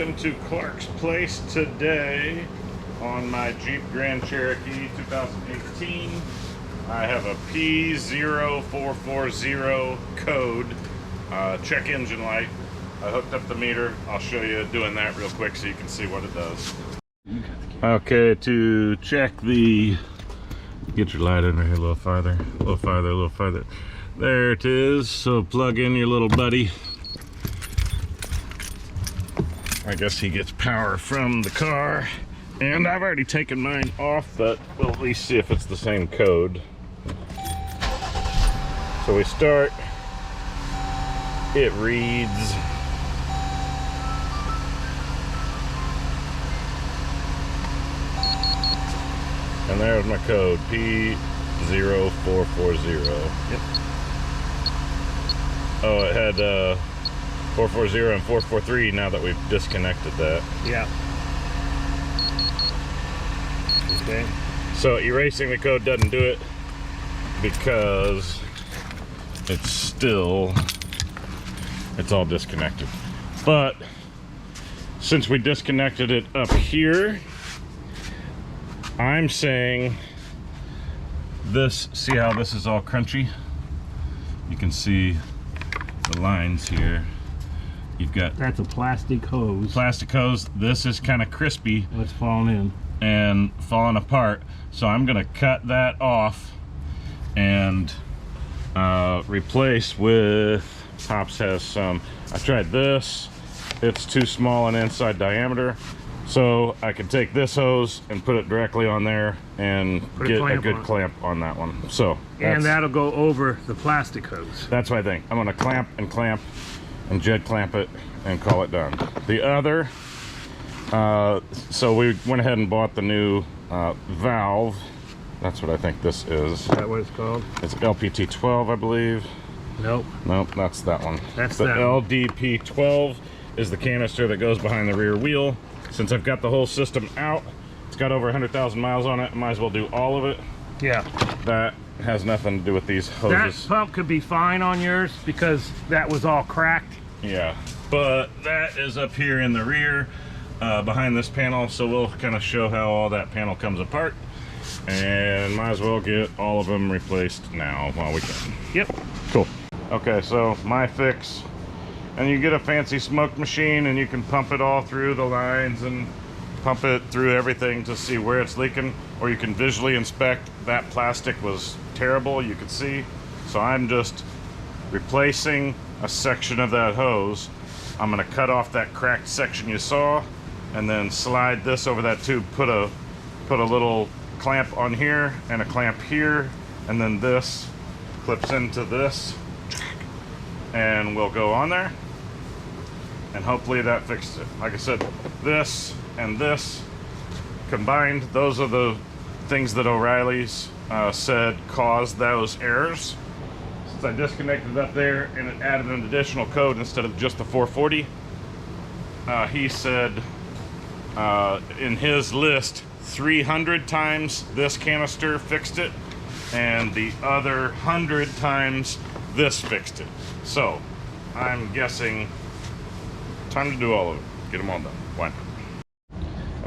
welcome to Clark's Place today on my Jeep Grand Cherokee 2018. I have a P0440 code check engine light. I hooked up the meter. I'll show you doing that real quick so you can see what it does. Okay, to check the, get your light under here a little farther, a little farther, a little farther. There it is. So plug in your little buddy. I guess he gets power from the car, and I've already taken mine off, but we'll at least see if it's the same code. So we start, it reads and there's my code, P0440. Yep. Oh, it had 440 and 443 now that we've disconnected that. Yeah. Okay. So erasing the code doesn't do it because it's all disconnected. But since we disconnected it up here, I'm saying this, see how this is all crunchy? You can see the lines here. You've got, that's a plastic hose. Plastic hose. This is kind of crispy. It's falling in and falling apart. So I'm gonna cut that off and replace with, Pops has some. I tried this. It's too small an inside diameter. So I can take this hose and put it directly on there and get a good clamp on that one. So and that'll go over the plastic hose. That's what I think. I'm gonna clamp and jet clamp it and call it done. The other, so we went ahead and bought the new valve. That's what I think this is. Is that what it's called? It's LPT12, I believe. Nope. Nope, that's that one. That's the that LDP12 is the canister that goes behind the rear wheel. Since I've got the whole system out, it's got over 100,000 miles on it. I might as well do all of it. Yeah. That has nothing to do with these hoses. That pump could be fine on yours because that was all cracked. Yeah, but that is up here in the rear behind this panel, so we'll kind of show how all that panel comes apart, and might as well get all of them replaced now while we can. Yep. Cool. Okay, so my fix, and you get a fancy smoke machine and you can pump it all through the lines and pump it through everything to see where it's leaking, or you can visually inspect. That plastic was terrible, you could see. So I'm just replacing a section of that hose. I'm gonna cut off that cracked section you saw and then slide this over that tube, put a little clamp on here and a clamp here, and then this clips into this, and we'll go on there, and hopefully that fixed it. Like I said, this and this combined, those are the things that O'Reilly's said caused those errors. Since I disconnected up there and it added an additional code instead of just the 440, he said in his list 300 times this canister fixed it, and the other 100 times this fixed it. So I'm guessing time to do all of it. Get them all done. Why not?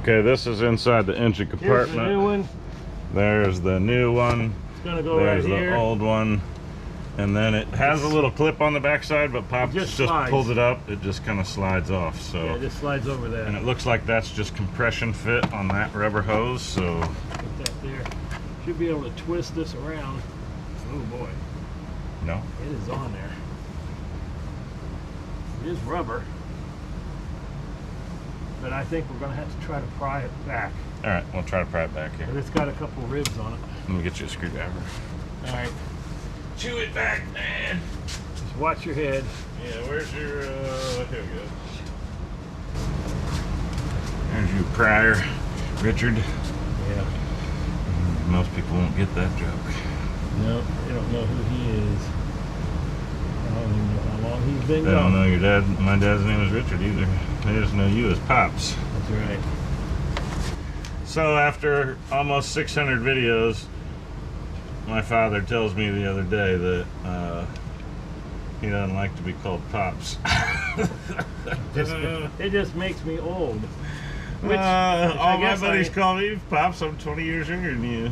Okay, this is inside the engine compartment. Here's the new one. There's the new one. It's gonna go There's right here. the old one. And then it has a little clip on the backside, but Pop just pulled it up. It just kind of slides off. So yeah, it just slides over that. And it looks like that's just compression fit on that rubber hose. So put that there. Should be able to twist this around. Oh boy. No. It is on there. It is rubber. But I think we're going to have to try to pry it back. All right, we'll try to pry it back here. But it's got a couple ribs on it. Let me get you a screwdriver. All right. Chew it back, man. Just watch your head. Yeah, where's your, here we go. There's your prior, Richard. Yeah. Most people won't get that joke. No, they don't know who he is. I don't even know how long he's been They gone. don't know your dad. My dad's name is Richard either. They just know you as Pops. That's right. So after almost 600 videos, my father tells me the other day that he doesn't like to be called Pops. It just makes me old. Which, all my buddies call me Pops. I'm 20 years younger than you.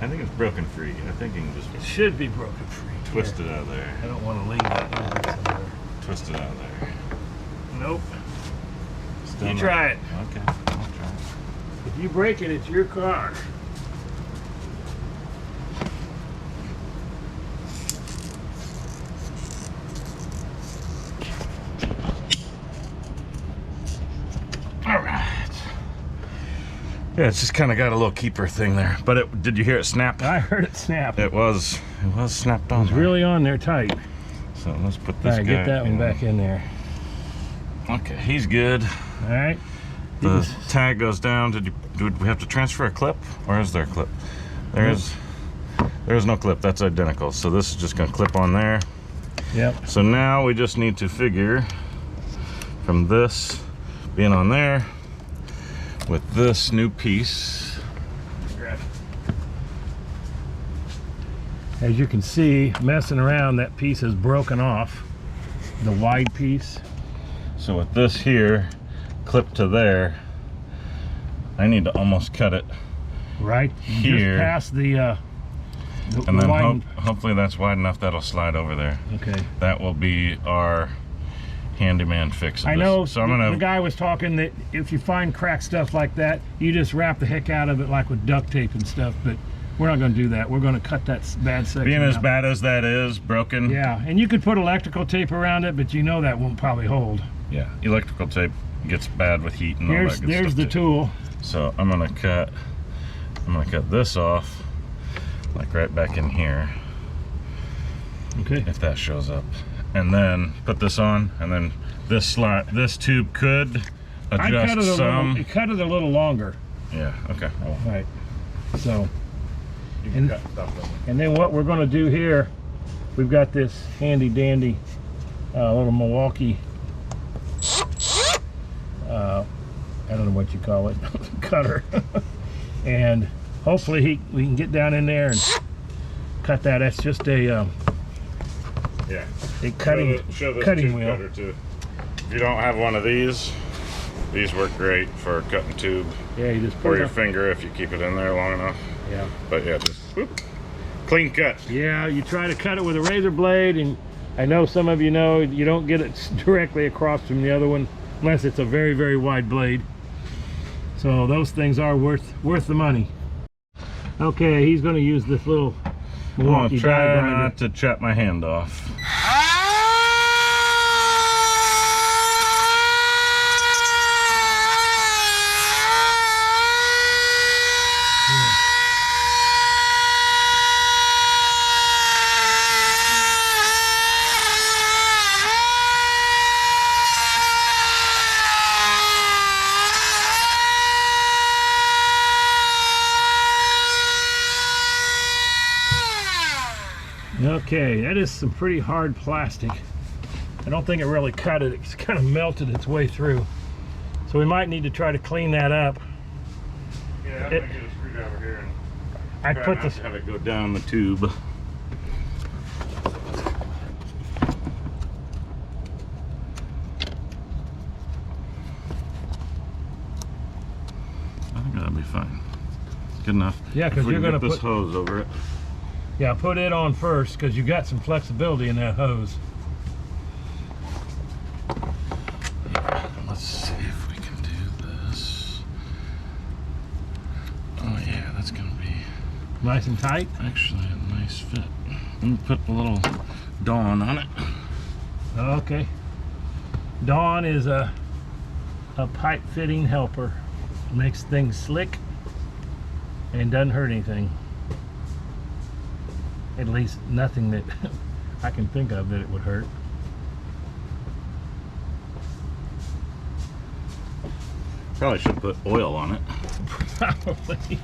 I think it's broken free. I think you can just It should be broken free. twist it out of there. I don't want to leave that in there somewhere. Twist it out of there. Nope. Still You not. try it. Okay, I'll try it. If you break it, it's your car. All right. Yeah, it's just kind of got a little keeper thing there. But it, did you hear it snap? I heard it snap. It was snapped on. It's really on there tight. So let's put this All right, guy get that one in. back in there. Okay, he's good. All right. The tag goes down. Did we have to transfer a clip, or is there a clip? There's no clip. That's identical. So this is just gonna clip on there. Yep. So now we just need to figure from this being on there with this new piece. As you can see, messing around, that piece is broken off. The wide piece. So with this here, clip to there, I need to almost cut it Right here. Just past the and then wide. hopefully that's wide enough that'll slide over there. Okay. That will be our handyman fix of I this. know So I'm the gonna guy was talking that if you find cracked stuff like that, you just wrap the heck out of it like with duct tape and stuff, but we're not going to do that. We're going to cut that bad section being as out. bad as that is, broken. Yeah, and you could put electrical tape around it, but you know that won't probably hold. Yeah, electrical tape gets bad with heat and all that good There's stuff the too. tool. So I'm gonna cut this off, like right back in here, Okay. if that shows up, and then put this on, and then this slot, this tube could I cut adjust it some. cut it a little longer. Yeah. Okay. Well, Right. So, you And- can cut stuff from it. and then what we're going to do here, we've got this handy dandy little Milwaukee. I don't know what you call it, cutter, and hopefully we can get down in there and cut that. That's just a Yeah. cutting Show this cutting tube wheel. cutter too. If you don't have one of these work great for cutting tube Yeah, you just or put your it. finger if you keep it in there long enough. Yeah. But yeah, just whoop, clean cut. Yeah, you try to cut it with a razor blade, and I know some of you know you don't get it directly across from the other one unless it's a very, very wide blade. So those things are worth the money. Okay, he's going to use this little I'm gonna Milwaukee die try grinder. not to chop my hand off. Okay, that is some pretty hard plastic. I don't think it really cut it. It's kind of melted its way through. So we might need to try to clean that up. Yeah, I'm It- gonna get a screwdriver here and I try put not this. to have it go down the tube. I think that'll be fine. Good enough. Yeah, If 'cause we you're can gonna get this put- hose over it. Yeah, put it on first because you got some flexibility in that hose. Let's see if we can do this. Oh yeah, that's gonna be Nice and tight. actually a nice fit. Let me put a little Dawn on it. Okay. Dawn is a pipe fitting helper. Makes things slick and doesn't hurt anything. At least nothing that I can think of that it would hurt. Probably should put oil on it. Probably.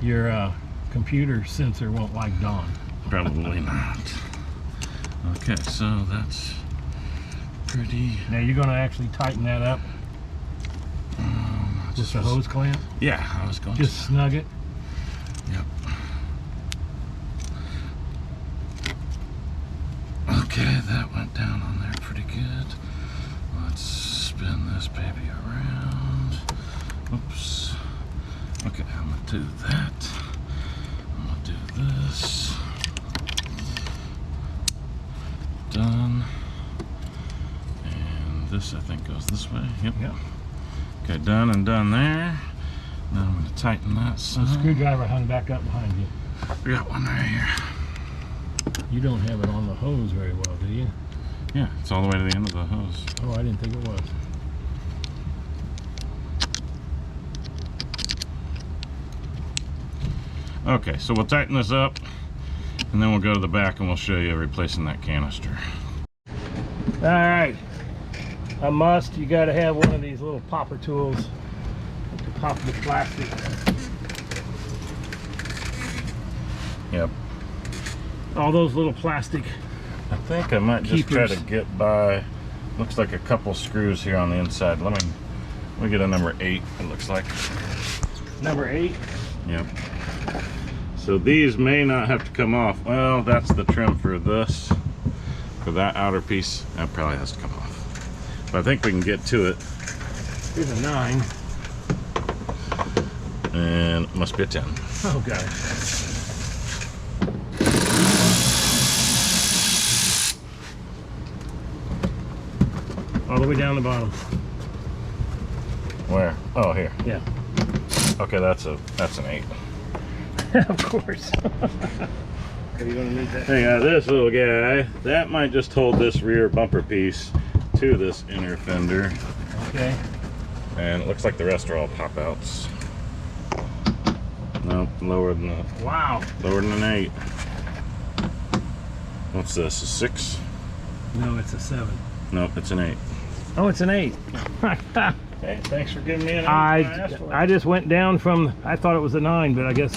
Your computer sensor won't like Dawn. Probably not. Okay, so that's pretty. Now you're going to actually tighten that up. Just a hose clamp. Yeah, I was going Just snug it. Yep. Okay, that went down on there pretty good. Let's spin this baby around. Oops. Okay, I'm gonna do that. I'm gonna do this. Done. And this, I think, goes this way. Yep. Okay, done and done there. Now I'm gonna tighten that side. The screwdriver hung back up behind you. We got one right here. You don't have it on the hose very well, do you? Yeah, it's all the way to the end of the hose. Oh, I didn't think it was. Okay, so we'll tighten this up, and then we'll go to the back and we'll show you replacing that canister. All right, a must. You got to have one of these little popper tools to pop the plastic. Yep. All those little plastic. I think I might just Keepers. try to get by. Looks like a couple screws here on the inside. Let me get a number 8. It looks like. Number 8. Yep. So these may not have to come off. Well, that's the trim for this. For that outer piece, that probably has to come off. But I think we can get to it. Here's a 9. And it must be a 10. Oh god. All the way down the bottom. Where? Oh, here. Yeah. Okay, that's an 8. Of course. Are you gonna need that? Hey, this little guy, that might just hold this rear bumper piece to this inner fender. Okay. And it looks like the rest are all pop outs. Nope, lower than an 8. What's this? A 6? No, it's a 7. Nope, it's an 8. Oh, it's an 8. Hey, thanks for giving me an 8. I just went down from, I thought it was a 9, but I guess.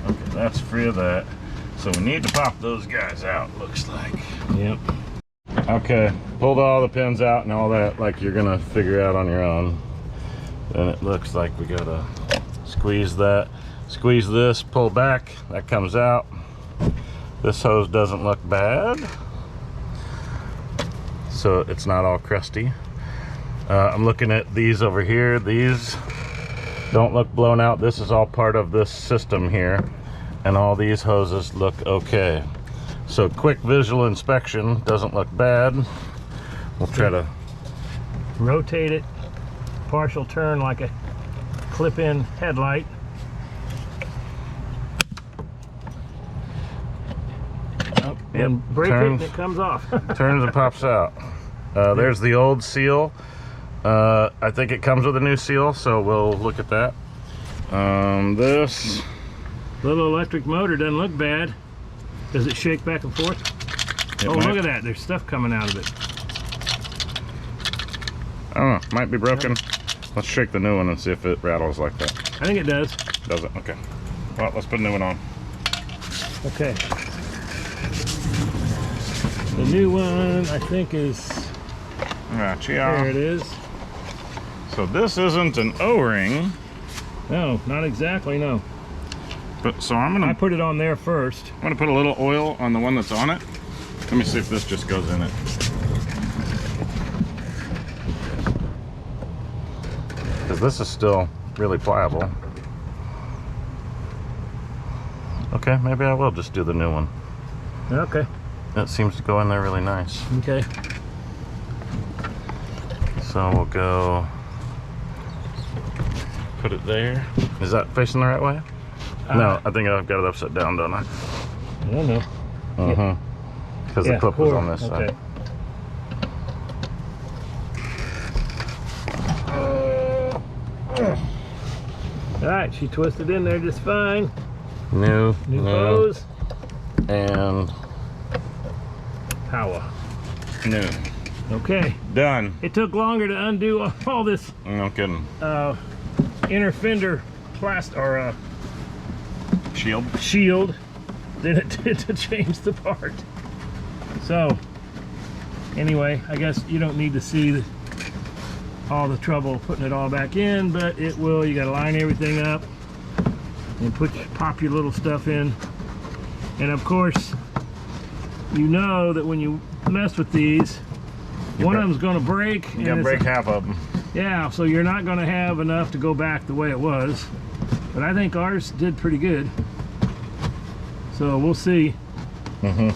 Okay, that's free of that. So we need to pop those guys out, looks like. Yep. Okay, pulled all the pins out and all that like you're gonna figure out on your own. Then it looks like we gotta squeeze that. Squeeze this, pull back, that comes out. This hose doesn't look bad. So it's not all crusty. I'm looking at these over here. These don't look blown out. This is all part of this system here. And all these hoses look okay. So quick visual inspection, doesn't look bad. We'll try to Rotate it, partial turn like a clip-in headlight. And break it and it comes off. turns and pops out. There's the old seal. I think it comes with a new seal, so we'll look at that. This Little electric motor doesn't look bad. Does it shake back and forth? Oh, look at that. There's stuff coming out of it. I don't know, might be broken. Let's shake the new one and see if it rattles like that. I think it does. Does it? Okay. Well, let's put a new one on. Okay. The new one, I think, is... There it is. So this isn't an O-ring. No, not exactly, no. But so I'm I gonna put it on there first. put a little oil on the one that's on it. Let me see if this just goes in it. Because this is still really pliable. Okay, maybe I will just do the new one. Okay. That seems to go in there really nice. Okay. So we'll go put it there. Is that facing the right way? No, I think I've got it upside down, don't I? I don't know. Because the clip was on this okay. side. All right, she twisted in there just fine. New hose. And Power. new. Okay. Done. It took longer to undo all this No kidding. inner fender Shield. than it did to change the part. So anyway, I guess you don't need to see all the trouble putting it all back in, but it will. You got to line everything up. and pop your little stuff in. And of course, you know that when you mess with these, one of them's going to break. You gotta break half of them. Yeah, so you're not going to have enough to go back the way it was. But I think ours did pretty good. So we'll see. All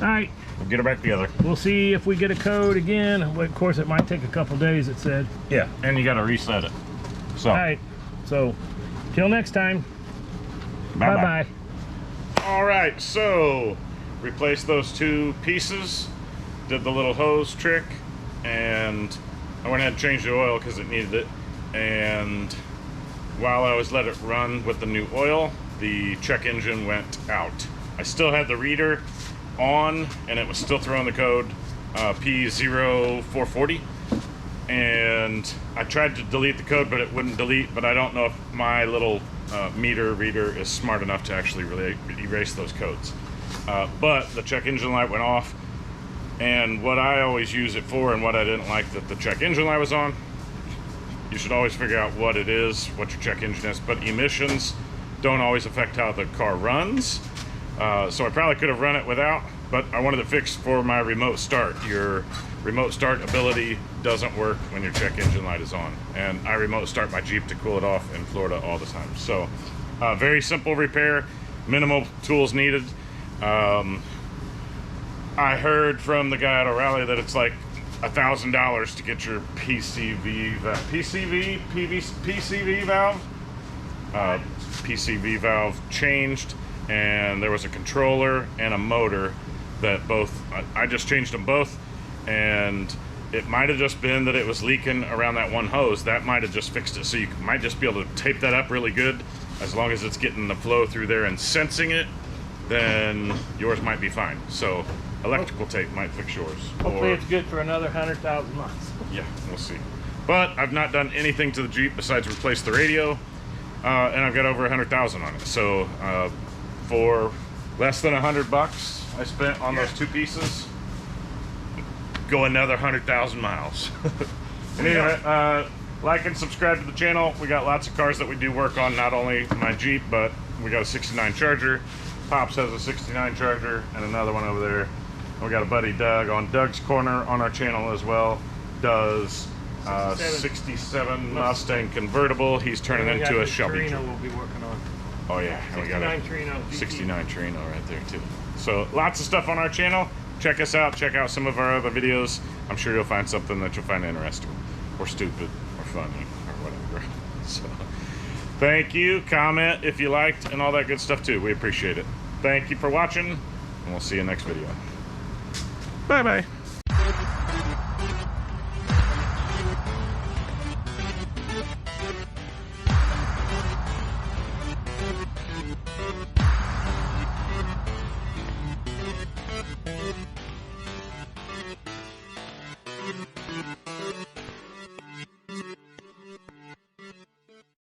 right. We'll get her back together. We'll see if we get a code again. Of course, it might take a couple days, it said. Yeah, and you gotta reset it. So. All right. So, till next time. Bye-bye. All right, so replace those two pieces, did the little hose trick, and I went ahead and changed the oil because it needed it. And while I was let it run with the new oil, the check engine went out. I still had the reader on, and it was still throwing the code P0440. And I tried to delete the code, but it wouldn't delete. But I don't know if my little meter reader is smart enough to actually really erase those codes. But the check engine light went off, and what I always use it for, and what I didn't like that the check engine light was on, you should always figure out what it is, what your check engine is. But emissions don't always affect how the car runs. So I probably could have run it without, but I wanted to fix for my remote start. Your remote start ability doesn't work when your check engine light is on. And I remote start my Jeep to cool it off in Florida all the time. So very simple repair, minimal tools needed. I heard from the guy at O'Reilly that it's like $1,000 to get your PCV valve changed, and there was a controller and a motor that both, I just changed them both, and it might have just been that it was leaking around that one hose. That might have just fixed it. So you might just be able to tape that up really good. As long as it's getting the flow through there and sensing it, then yours might be fine. So electrical tape might fix yours. Hopefully it's good for another 100,000 miles. Yeah, we'll see. But I've not done anything to the Jeep besides replace the radio, and I've got over 100,000 on it. So for less than $100 I spent on those two pieces, go another 100,000 miles. And anyway, like and subscribe to the channel. We got lots of cars that we do work on, not only my Jeep, but we got a 69 Charger. Pops has a 69 Charger and another one over there. We got a buddy Doug on Doug's Corner on our channel as well. Does 67 Mustang convertible. He's turning into a Shelby. Trino we'll be working on. Oh yeah, and we got a 69 Trino right there too. So lots of stuff on our channel. Check us out. Check out some of our other videos. I'm sure you'll find something that you'll find interesting, or stupid, or funny, or whatever. So thank you. Comment if you liked, and all that good stuff too. We appreciate it. Thank you for watching, and we'll see you next video. Bye bye.